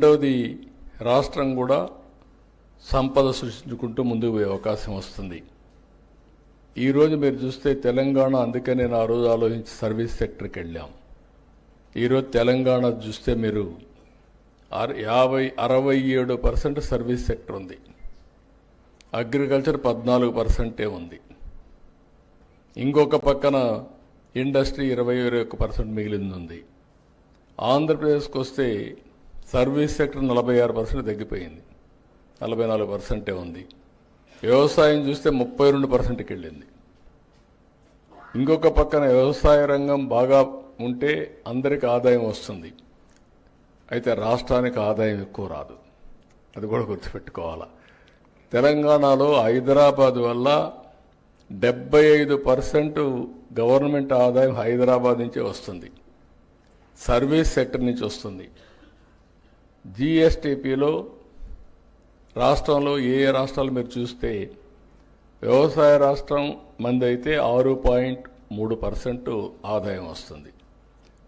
రెండవది రాష్ట్రం కూడా సంపద సృష్టించుకుంటూ ముందుకు పోయే అవకాశం వస్తుంది. ఈరోజు మీరు చూస్తే తెలంగాణ, అందుకే నేను ఆ రోజు ఆలోచించి సర్వీస్ సెక్టర్కి వెళ్ళాం. ఈరోజు తెలంగాణ చూస్తే మీరు 67% సర్వీస్ సెక్టర్ ఉంది, అగ్రికల్చర్ 14% ఉంది, ఇంకొక పక్కన ఇండస్ట్రీ 21% మిగిలింది ఉంది. ఆంధ్రప్రదేశ్కి వస్తే సర్వీస్ సెక్టర్ 46% తగ్గిపోయింది, 44% ఉంది. వ్యవసాయం చూస్తే 32%కి వెళ్ళింది. ఇంకొక పక్కన వ్యవసాయ రంగం బాగా ఉంటే అందరికి ఆదాయం వస్తుంది, అయితే రాష్ట్రానికి ఆదాయం ఎక్కువ రాదు. అది కూడా గుర్తుపెట్టుకోవాలా. తెలంగాణలో హైదరాబాద్ వల్ల 75% గవర్నమెంట్ ఆదాయం హైదరాబాద్ నుంచే వస్తుంది, సర్వీస్ సెక్టర్ నుంచి వస్తుంది. జిఎస్టిపిలో రాష్ట్రంలో ఏ రాష్ట్రాలు మీరు చూస్తే వ్యవసాయ రాష్ట్రం మంది అయితే 6.3% ఆదాయం వస్తుంది.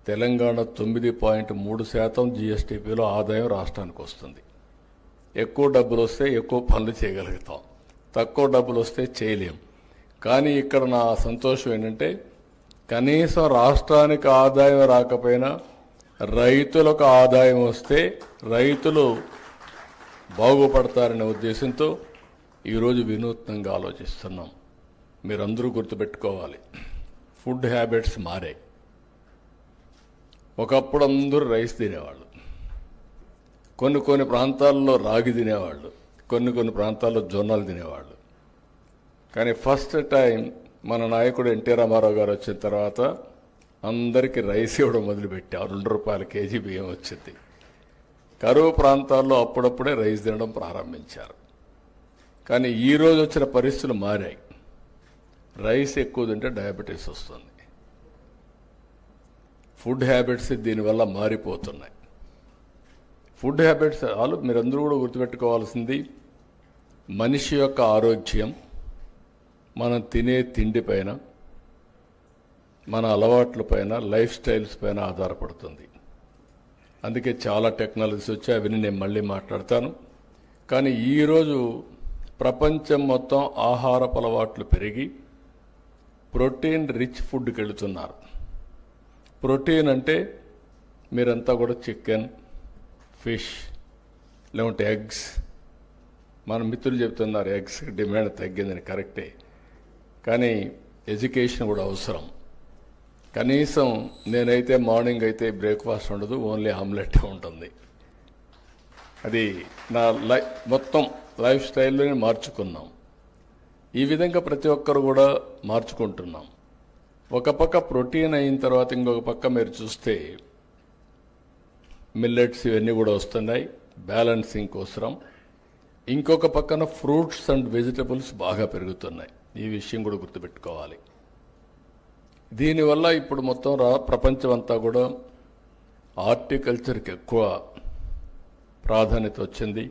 తెలంగాణ 9.3% జిఎస్టిపిలో ఆదాయం రాష్ట్రానికి వస్తుంది. ఎక్కువ డబ్బులు వస్తే ఎక్కువ పనులు చేయగలుగుతాం, తక్కువ డబ్బులు వస్తే చేయలేం. కానీ ఇక్కడ నా సంతోషం ఏంటంటే కనీసం రాష్ట్రానికి ఆదాయం రాకపోయినా రైతులకు ఆదాయం వస్తే రైతులు బాగుపడతారనే ఉద్దేశంతో ఈరోజు వినూత్నంగా ఆలోచిస్తున్నాం. మీరందరూ గుర్తుపెట్టుకోవాలి, ఫుడ్ హ్యాబిట్స్ మారాయి. ఒకప్పుడు అందరూ రైస్ తినేవాళ్ళు, కొన్ని ప్రాంతాల్లో రాగి తినేవాళ్ళు, కొన్ని ప్రాంతాల్లో జొన్నలు తినేవాళ్ళు. కానీ ఫస్ట్ టైం మన నాయకుడు ఎన్టీ రామారావు గారు వచ్చిన తర్వాత అందరికీ రైస్ ఇవ్వడం మొదలుపెట్టారు. 2 రూపాయల కేజీ బియ్యం వచ్చింది. కరువు ప్రాంతాల్లో అప్పుడప్పుడే రైస్ తినడం ప్రారంభించారు. కానీ ఈరోజు వచ్చిన పరిస్థితులు మారాయి. రైస్ ఎక్కువ తింటే డయాబెటీస్ వస్తుంది. ఫుడ్ హ్యాబిట్స్ దీనివల్ల మారిపోతున్నాయి. ఫుడ్ హ్యాబిట్స్ మీరందరూ కూడా గుర్తుపెట్టుకోవాల్సింది, మనిషి యొక్క ఆరోగ్యం మనం తినే తిండి పైన, మన అలవాట్ల పైన, లైఫ్ స్టైల్స్ పైన ఆధారపడుతుంది. అందుకే చాలా టెక్నాలజీస్ వచ్చాయి, అవన్నీ నేను మళ్ళీ మాట్లాడతాను. కానీ ఈరోజు ప్రపంచం మొత్తం ఆహారపు అలవాట్లు పెరిగి ప్రోటీన్ రిచ్ ఫుడ్కి వెళుతున్నారు. ప్రోటీన్ అంటే మీరంతా కూడా చికెన్, ఫిష్, లేకుంటే ఎగ్స్. మన మిత్రులు చెప్తున్నారు ఎగ్స్కి డిమాండ్ తగ్గిందని, కరెక్టే. కానీ ఎడ్యుకేషన్ కూడా అవసరం. కనీసం నేనైతే మార్నింగ్ అయితే బ్రేక్ఫాస్ట్ ఉండదు, ఓన్లీ ఆమ్లెట్ ఉంటుంది. అది నా మొత్తం లైఫ్ స్టైల్లోనే మార్చుకున్నాం. ఈ విధంగా ప్రతి ఒక్కరు కూడా మార్చుకుంటున్నాం. ఒక పక్క ప్రోటీన్ అయిన తర్వాత ఇంకొక పక్క మీరు చూస్తే మిల్లెట్స్ ఇవన్నీ కూడా వస్తున్నాయి బ్యాలెన్సింగ్ కోసరం. ఇంకొక పక్కన ఫ్రూట్స్ అండ్ వెజిటబుల్స్ బాగా పెరుగుతున్నాయి. ఈ విషయం కూడా గుర్తుపెట్టుకోవాలి. దీనివల్ల ఇప్పుడు మొత్తం ప్రపంచం అంతా కూడా హార్టికల్చర్కి ఎక్కువ ప్రాధాన్యత వచ్చింది.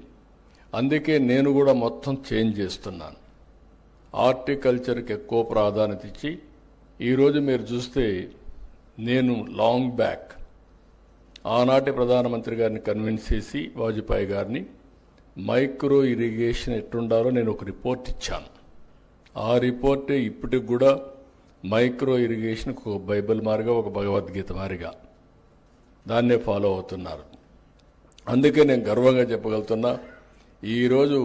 అందుకే నేను కూడా మొత్తం చేంజ్ చేస్తున్నాను. హార్టికల్చర్కి ఎక్కువ ప్రాధాన్యత ఇచ్చి ఈరోజు మీరు చూస్తే నేను లాంగ్ బ్యాక్ ఆనాటి ప్రధానమంత్రి గారిని కన్విన్స్ చేసి వాజ్పేయి గారిని మైక్రో ఇరిగేషన్ ఎట్టుండాలో నేను ఒక రిపోర్ట్ ఇచ్చాను. ఆ రిపోర్టే ఇప్పటికి కూడా మైక్రో ఇరిగేషన్కి ఒక బైబిల్ మారిగా, ఒక భగవద్గీత మారిగా దాన్నే ఫాలో అవుతున్నారు. అందుకే నేను గర్వంగా చెప్పగలుగుతున్నా, ఈరోజు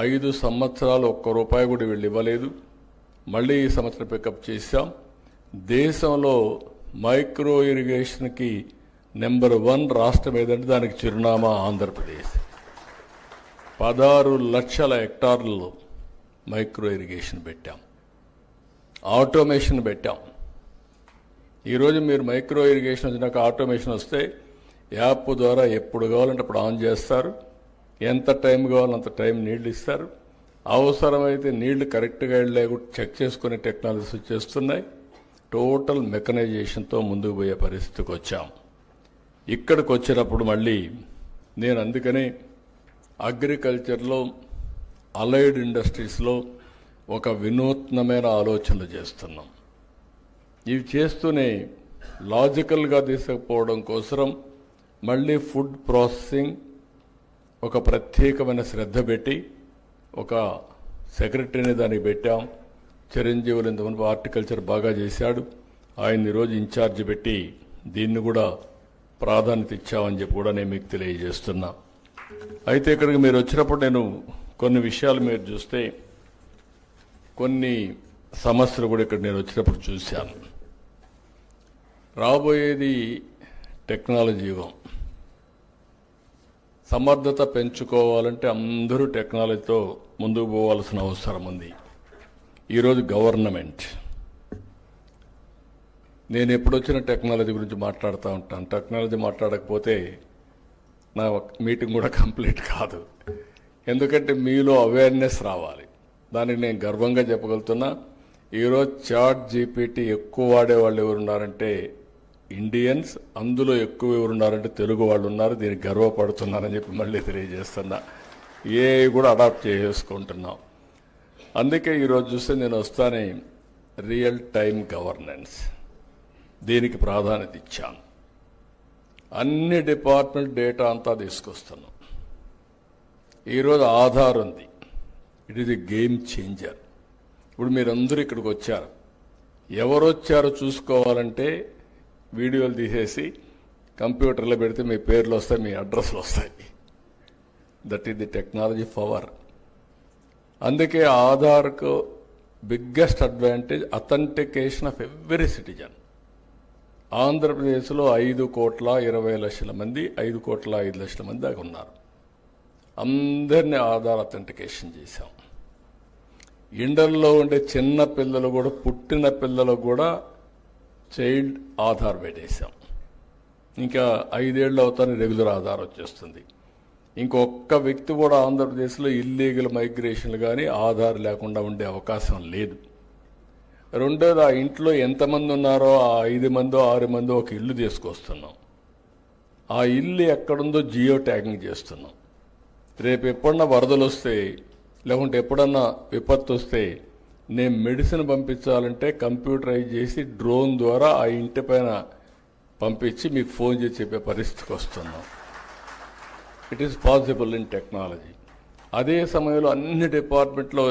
5 సంవత్సరాలు ₹1 కూడా వీళ్ళు ఇవ్వలేదు. మళ్ళీ ఈ సంవత్సరం పికప్ చేశాం. దేశంలో మైక్రో ఇరిగేషన్కి నెంబర్ 1 రాష్ట్రం ఏదంటే దానికి చిరునామా ఆంధ్రప్రదేశ్. 16 లక్షల హెక్టార్లలో మైక్రో ఇరిగేషన్ పెట్టాం, ఆటోమేషన్ పెట్టాం. ఈరోజు మీరు మైక్రో ఇరిగేషన్ వచ్చినాక ఆటోమేషన్ వస్తే యాప్ ద్వారా ఎప్పుడు కావాలంటే అప్పుడు ఆన్ చేస్తారు, ఎంత టైం కావాలంత టైం నీళ్లు ఇస్తారు. అవసరమైతే నీళ్లు కరెక్ట్గా లేకుండా చెక్ చేసుకునే టెక్నాలజీస్ వచ్చేస్తున్నాయి. టోటల్ మెకనైజేషన్తో ముందుకు పోయే పరిస్థితికి వచ్చాం. ఇక్కడికి వచ్చినప్పుడు మళ్ళీ నేను అందుకనే అగ్రికల్చర్లో, అలైడ్ ఇండస్ట్రీస్లో ఒక వినూత్నమైన ఆలోచనలు చేస్తున్నాం. ఇవి చేస్తూనే లాజికల్గా తీసుకుపోవడం కోసం మళ్ళీ ఫుడ్ ప్రాసెసింగ్ ఒక ప్రత్యేకమైన శ్రద్ధ పెట్టి ఒక సెక్రటరీని దానికి పెట్టాం. చిరంజీవులు ఇంతకుముందు హార్టికల్చర్ బాగా చేశాడు, ఆయన ఈరోజు ఇన్ఛార్జ్ పెట్టి దీన్ని కూడా ప్రాధాన్యత ఇచ్చామని చెప్పి కూడా నేను మీకు తెలియజేస్తున్నా. అయితే ఇక్కడికి మీరు వచ్చినప్పుడు నేను కొన్ని విషయాలు మీరు చూస్తే కొన్ని సమస్యలు కూడా ఇక్కడ నేను వచ్చినప్పుడు చూశాను. రాబోయేది టెక్నాలజీ యుగం. సమర్థత పెంచుకోవాలంటే అందరూ టెక్నాలజీతో ముందుకు పోవాల్సిన అవసరం ఉంది. ఈరోజు గవర్నమెంట్, నేను ఎప్పుడొచ్చిన టెక్నాలజీ గురించి మాట్లాడుతూ ఉంటాను. టెక్నాలజీ మాట్లాడకపోతే నా మీటింగ్ కూడా కంప్లీట్ కాదు. ఎందుకంటే మీలో అవేర్నెస్ రావాలి. దానికి నేను గర్వంగా చెప్పగలుగుతున్నా. ఈరోజు చాట్ జీపీటీ ఎక్కువ వాడేవాళ్ళు ఎవరున్నారంటే ఇండియన్స్, అందులో ఎక్కువ ఎవరున్నారంటే తెలుగు వాళ్ళు ఉన్నారు. దీనికి గర్వపడుతున్నారని చెప్పి మళ్ళీ తెలియజేస్తున్నా. ఏ కూడా అడాప్ట్ చేసుకుంటున్నాం. అందుకే ఈరోజు చూస్తే నేను వస్తానే రియల్ టైం గవర్నెన్స్, దీనికి ప్రాధాన్యత ఇచ్చాను. అన్ని డిపార్ట్మెంట్ డేటా అంతా తీసుకొస్తున్నాం. ఈరోజు ఆధార్ ఉంది, it is a game changer. ఇప్పుడు మీరందరూ ఇక్కడికి వచ్చారు, ఎవరు వచ్చారో చూసుకోవాలంటే వీడియోలు తీసేసి కంప్యూటర్లో పెడితే మీ పేర్లు వస్తాయి, మీ అడ్రస్లు వస్తాయి. That is the technology power. అందుకే ఆధార్కు biggest advantage authentication of every citizen. ఆంధ్రప్రదేశ్లో 5,20,00,000 మంది, 5,05,00,000 మంది దాకా ఉన్నారు. అందరినీ ఆధార్ అథెంటికేషన్ చేశాం. ఇండల్లో ఉండే చిన్న పిల్లలు కూడా, పుట్టిన పిల్లలు కూడా చైల్డ్ ఆధార్ పెట్టేశాం. ఇంకా 5 ఏళ్ళు అవుతానే రెగ్యులర్ ఆధార్ వచ్చేస్తుంది. ఇంకొక్క వ్యక్తి కూడా ఆంధ్రప్రదేశ్లో ఇల్లీగల్ మైగ్రేషన్లు కానీ ఆధార్ లేకుండా ఉండే అవకాశం లేదు. రెండోది, ఆ ఇంట్లో ఎంతమంది ఉన్నారో ఆ 5 మందో 6 మందో ఒక ఇల్లు తీసుకొస్తున్నాం. ఆ ఇల్లు ఎక్కడుందో జియో ట్యాగింగ్ చేస్తున్నాం. రేపు ఎప్పుడన్నా వరదలు వస్తే, లేకుంటే ఎప్పుడన్నా విపత్తు వస్తే నేను మెడిసిన్ పంపించాలంటే కంప్యూటరైజ్ చేసి డ్రోన్ ద్వారా ఆ ఇంటి పైన పంపించి మీకు ఫోన్ చేసి చెప్పే పరిస్థితికి వస్తున్నాం. It is possible in technology. అదే సమయంలో అన్ని డిపార్ట్మెంట్లో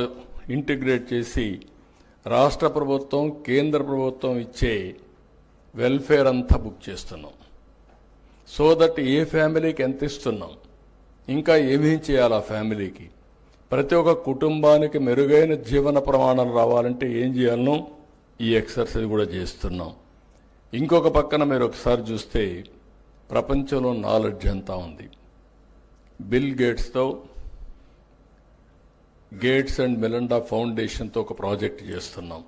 ఇంటిగ్రేట్ చేసి రాష్ట్ర ప్రభుత్వం, కేంద్ర ప్రభుత్వం ఇచ్చే వెల్ఫేర్ అంతా బుక్ చేస్తున్నాం. సో దట్ ఏ ఫ్యామిలీకి ఎంత ఇస్తున్నాం, ఇంకా ఏమేం చేయాలి ఆ ఫ్యామిలీకి, ప్రతి ఒక్క కుటుంబానికి మెరుగైన జీవన ప్రమాణాలు రావాలంటే ఏం చేయాలనో ఈ ఎక్సర్సైజ్ కూడా చేస్తున్నాం. ఇంకొక పక్కన మీరు ఒకసారి చూస్తే ప్రపంచంలో నాలెడ్జ్ అంతా ఉంది. బిల్ గేట్స్తో, గేట్స్ అండ్ మెలిండా ఫౌండేషన్తో ఒక ప్రాజెక్ట్ చేస్తున్నాం.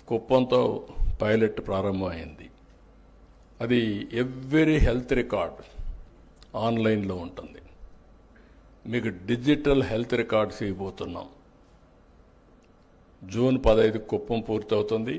కుప్పంతో పైలట్ ప్రారంభమైంది. అది ఎవ్రీ హెల్త్ రికార్డ్ ఆన్లైన్లో ఉంటుంది. మీకు డిజిటల్ హెల్త్ రికార్డ్స్ ఇవ్వబోతున్నాం. జూన్ 15 కుప్పం పూర్తవుతుంది.